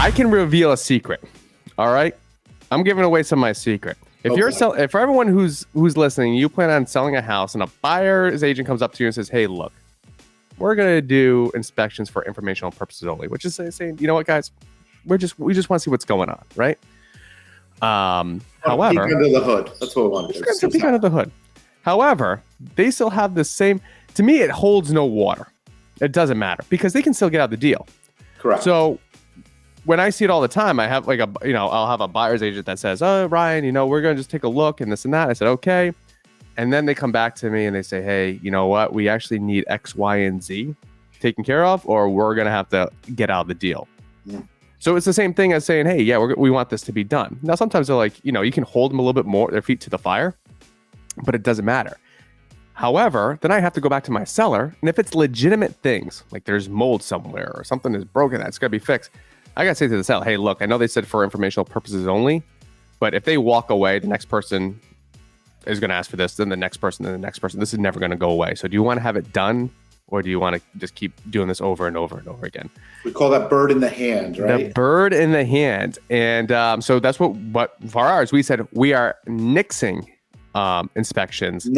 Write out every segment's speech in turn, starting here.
I can reveal a secret. All right, I'm giving away some of my secret. If you're if for everyone who's listening, you plan on selling a house, and a buyer's agent comes up to you and says, "Hey, look, we're gonna do inspections for informational purposes only," which is saying, you know what, guys, we just want to see what's going on, right? However, peek under the hood. That's what we want to do. Just peek under the hood. However, they still have the same. To me, it holds no water. It doesn't matter because they can still get out the deal. Correct. So when I see it all the time, I have I'll have a buyer's agent that says, "Oh, Ryan, we're going to just take a look and this and that." I said, "Okay." And then they come back to me and they say, "Hey, you know what? We actually need X, Y, and Z taken care of, or we're going to have to get out of the deal." Yeah. So it's the same thing as saying, "Hey, yeah, we want this to be done." Now, sometimes they're like, you can hold them a little bit more, their feet to the fire, but it doesn't matter. However, then I have to go back to my seller. And if it's legitimate things, like there's mold somewhere or something is broken that's got to be fixed, I got to say to the seller, "Hey, look, I know they said for informational purposes only, but if they walk away, the next person is going to ask for this, then the next person, then the next person. This is never going to go away. So do you want to have it done, or do you want to just keep doing this over and over and over again?" We call that bird in the hand, right? The bird in the hand. And so that's what for ours, we said we are nixing inspections.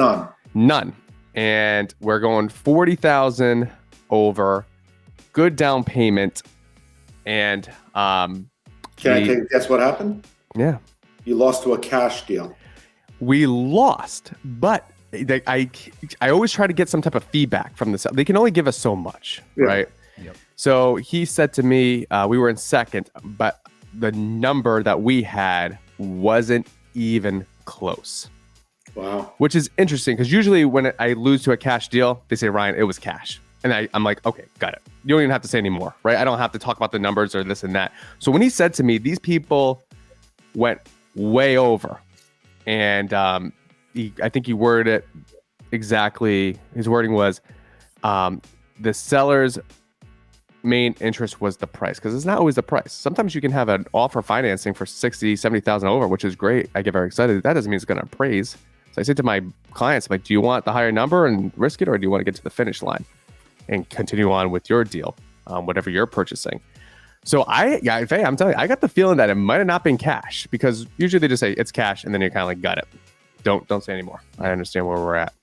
None. And we're going 40,000 over, good down payment. And can I take a guess what happened? Yeah. You lost to a cash deal. We lost, but I always try to get some type of feedback from the seller. They can only give us so much, right? Yep. So he said to me, we were in second, but the number that we had wasn't even close. Wow. Which is interesting because usually when I lose to a cash deal, they say, "Ryan, it was cash." And I'm like, "Okay, got it." You don't even have to say anymore, right? I don't have to talk about the numbers or this and that. So when he said to me, these people went way over, and I think he worded it exactly. His wording was, the seller's main interest was the price, because it's not always the price. Sometimes you can have an offer financing for 60, 70,000 over, which is great. I get very excited. That doesn't mean it's going to appraise. So I say to my clients, I'm like, "Do you want the higher number and risk it, or do you want to get to the finish line and continue on with your deal, whatever you're purchasing?" So I'm telling you, I got the feeling that it might have not been cash, because usually they just say it's cash and then you're kind of like, "Got it. Don't say anymore. I understand where we're at."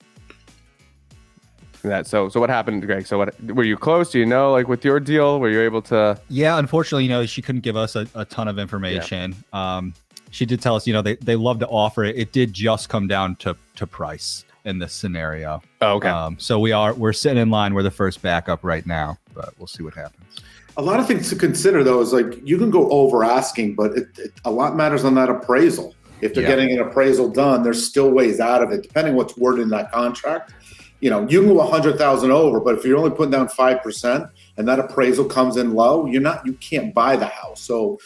So what happened, Greg? So what were you close? Do you know, like with your deal, were you able to? Yeah, unfortunately, she couldn't give us a ton of information. Yeah. She did tell us, they love to offer it. It did just come down to price in this scenario. Oh, okay. So we're sitting in line. We're the first backup right now, but we'll see what happens. A lot of things to consider, though, is like you can go over asking, but a lot matters on that appraisal. If they're getting an appraisal done, there's still ways out of it, depending what's worded in that contract. You can go 100,000 over, but if you're only putting down 5% and that appraisal comes in low, you can't buy the house. So,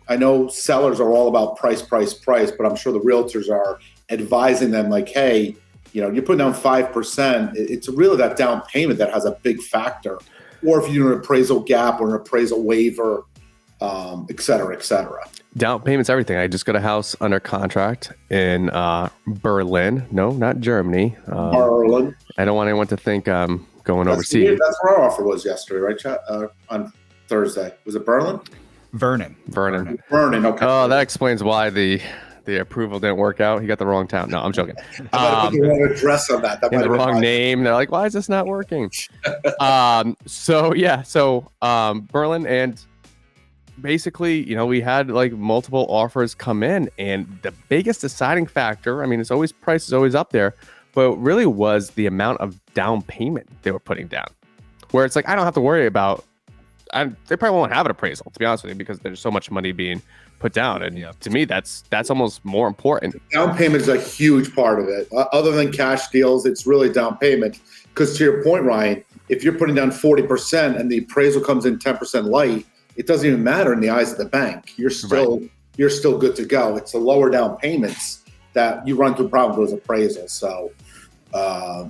I know sellers are all about price, but I'm sure the realtors are advising them like, "Hey, you're putting down 5%. It's really that down payment that has a big factor. Or if you do an appraisal gap or an appraisal waiver, et cetera, et cetera." Down payment's everything. I just got a house under contract in Berlin. No, not Germany. Berlin. I don't want anyone to think I'm going overseas. That's where our offer was yesterday, right, Chat? On Thursday. Was it Berlin? Vernon. Okay. Oh, that explains why the approval didn't work out. He got the wrong town. No, I'm joking. Put the wrong address on that. The wrong name. They're like, "Why is this not working?" So Berlin, and basically, we had like multiple offers come in, and the biggest deciding factor, it's always price is always up there, but really was the amount of down payment they were putting down. Where it's like, I don't have to worry about. They probably won't have an appraisal, to be honest with you, because there's so much money being put down, and to me, that's almost more important. Down payment is a huge part of it. Other than cash deals, it's really down payment. Because to your point, Ryan, if you're putting down 40% and the appraisal comes in 10% light, it doesn't even matter in the eyes of the bank. You're still good to go. It's the lower down payments that you run into problems with appraisals. So.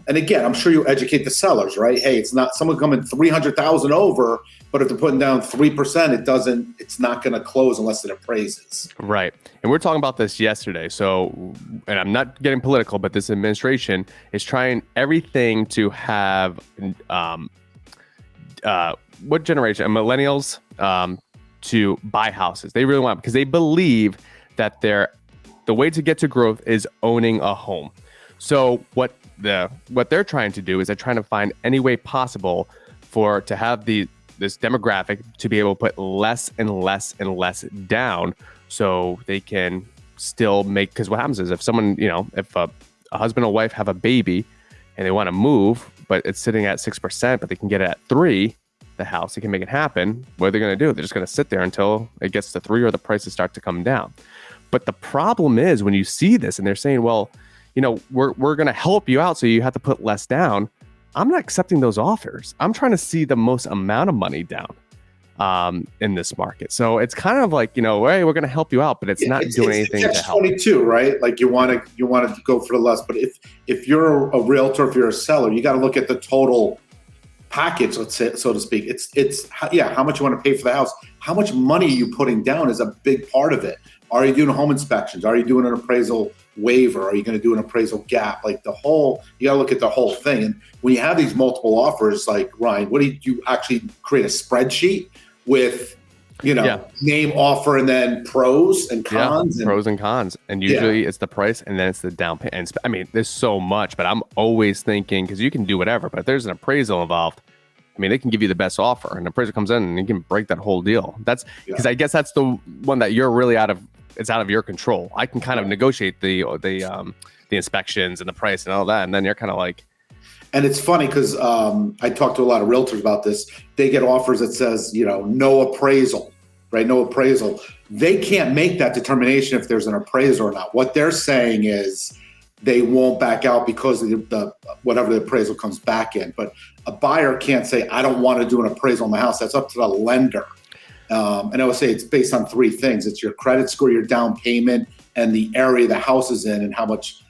And again, I'm sure you educate the sellers, right? Hey, it's not someone coming 300,000 over, but if they're putting down 3%, it's not going to close unless it appraises. Right. And we're talking about this yesterday. So, and I'm not getting political, but this administration is trying everything to have, what generation? Millennials, to buy houses. They really want, because they believe that the way to get to growth is owning a home. So what they're trying to do is they're trying to find any way possible to have this demographic to be able to put less and less and less down, so they can still make, because what happens is if someone, if a husband or wife have a baby and they want to move, but it's sitting at 6%, but they can get it at 3%, the house, they can make it happen. What are they going to do? They're just going to sit there until it gets to 3 or the prices start to come down. But the problem is when you see this and they're saying, well, we're going to help you out, so you have to put less down. I'm not accepting those offers. I'm trying to see the most amount of money down in this market. So it's kind of like, hey, we're going to help you out, but it's not doing anything to help. 22, right? Like you want to go for the less, but if you're a realtor, if you're a seller, you got to look at the total package, let's say, so to speak. It's how much you want to pay for the house, how much money you putting down is a big part of it. Are you doing home inspections? Are you doing an appraisal waiver? Are you going to do an appraisal gap? Like you got to look at the whole thing. And when you have these multiple offers, like Ryan, what do you actually create a spreadsheet with, name, offer, and then pros and cons? Yeah, pros and cons. And usually it's the price and then it's the down payment. And I mean, there's so much, but I'm always thinking, because you can do whatever, but if there's an appraisal involved, I mean, they can give you the best offer, and the appraiser comes in and you can break that whole deal. That's because I guess that's the one that you're really out of your control. I can kind of negotiate the inspections and the price and all that, and then you're kind of like. And it's funny because I talked to a lot of realtors about this. They get offers that says, no appraisal, right? No appraisal. They can't make that determination if there's an appraisal or not. What they're saying is they won't back out because of the whatever the appraisal comes back in. But a buyer can't say, I don't want to do an appraisal on the house. That's up to the lender. And I would say it's based on 3 things. It's your credit score, your down payment, and the area the house is in, and how much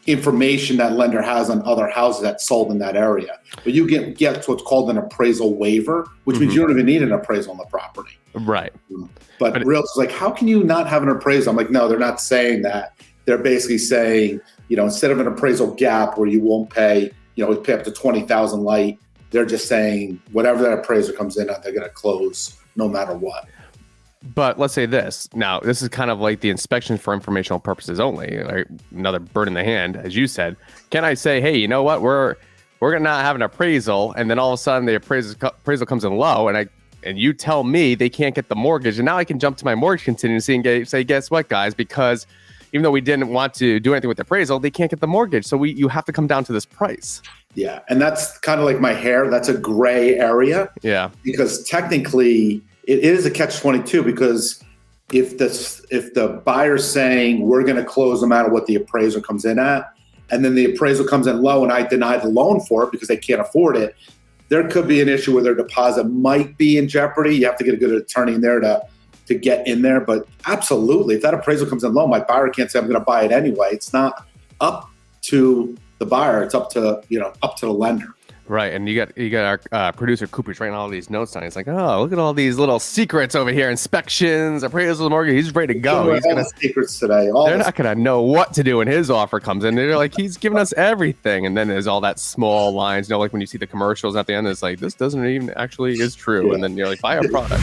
information that lender has on other houses that sold in that area. But you get what's called an appraisal waiver, which means you don't even need an appraisal on the property. Right. But realtors like, how can you not have an appraisal? I'm like, no, they're not saying that. They're basically saying, instead of an appraisal gap where you won't pay, pay up to $20,000 light, they're just saying whatever that appraiser comes in at, they're going to close no matter what. But let's say this. Now, this is kind of like the inspection for informational purposes only. Right? Another bird in the hand, as you said. Can I say, hey, you know what? We're going to not have an appraisal, and then all of a sudden the appraisal comes in low, and you tell me they can't get the mortgage, and now I can jump to my mortgage contingency and say, guess what, guys? Because even though we didn't want to do anything with the appraisal, they can't get the mortgage. So you have to come down to this price. Yeah. And that's kind of like my hair. That's a gray area. Yeah. Because technically it is a catch-22, because if the buyer's saying we're going to close no matter what the appraisal comes in at, and then the appraisal comes in low and I deny the loan for it because they can't afford it, there could be an issue where their deposit might be in jeopardy. You have to get a good attorney in there to get in there. But absolutely, if that appraisal comes in low, my buyer can't say I'm going to buy it anyway. It's not up to the buyer. It's up to the lender. Right. And you got our producer Cooper's writing all these notes down. He's like, oh, look at all these little secrets over here. Inspections, appraisals, mortgage. He's ready to go. He's gonna secrets today. They're not going to know what to do when his offer comes in. They're like, he's giving us everything. And then there's all that small lines, like when you see the commercials at the end, it's like, this doesn't even actually is true. Yeah. And then you're like, buy our product.